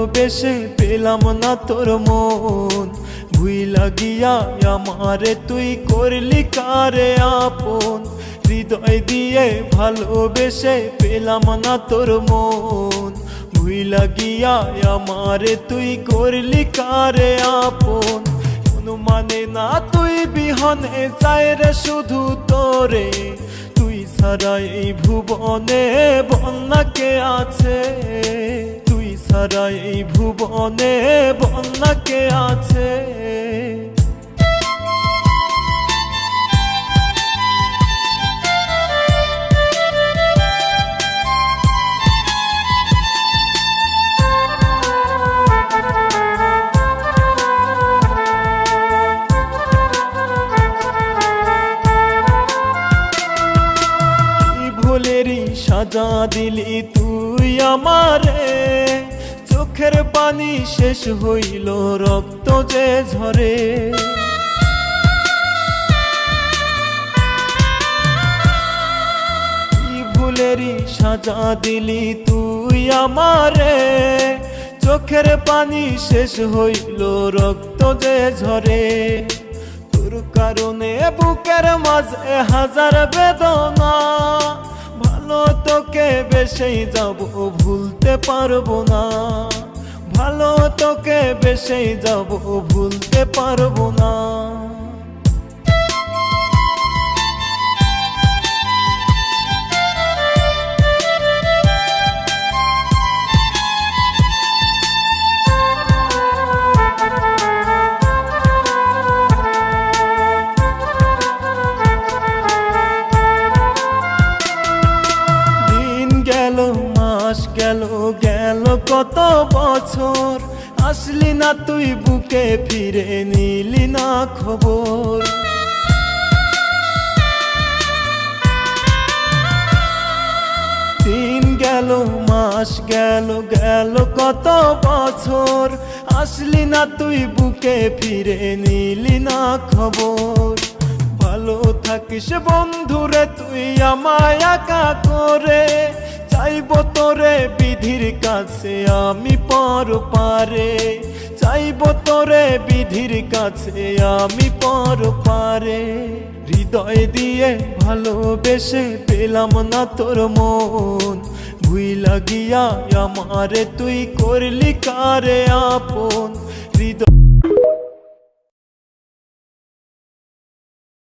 ভালোবেসে পেলাম না তোর মন, ভুইলা গিয়া আমারে তুই করলি কারে আপন। হৃদয় দিয়ে ভালোবেসে পেলাম না তোর মন, ভুইলা গিয়া আমারে তুই করলি কারে আপন। মানে না তুই বিহনে চাই রে শুধু তোরে, তুই ছাড়া এই ভুবনে বন্যা কে আছে, তুই ছাড়া এই ভুবনে বন্যা কে আছে। ভুলেরই সাজা দিলি তুই আমারে, চোখের পানি শেষ হইল রক্ত যে ঝরে। ভুলেরই সাজা দিলি তুই আমারে, চোখের পানি শেষ হইল রক্ত যে ঝরে। তোর কারণে বুকের মাঝে হাজার বেদনা, ভালো তোকে বেশেই যাব ভুলতে পারবো না, ভালো তোকে বেশেই যাব ভুলতে পারবো না। মাস গেল গেল কত বছর, আসলি না তুই বুকে ফিরে নিলি না খবর। দিন গেল মাস গেল গেল কত বছর, আসলি না তুই বুকে ফিরে নিলি না খবর। ভালো থাকিস বন্ধুরে তুই আমায় একা করে, চাইব তোরে বিধির কাছে আমি পর পারে, চাইব তোরে বিধির কাছে আমি পর পারে। হৃদয় দিয়ে ভালোবেসে পেলাম না তোর মন, ভুইলা গিয়া আমারে তুই করলি কারে আপন। হৃদয়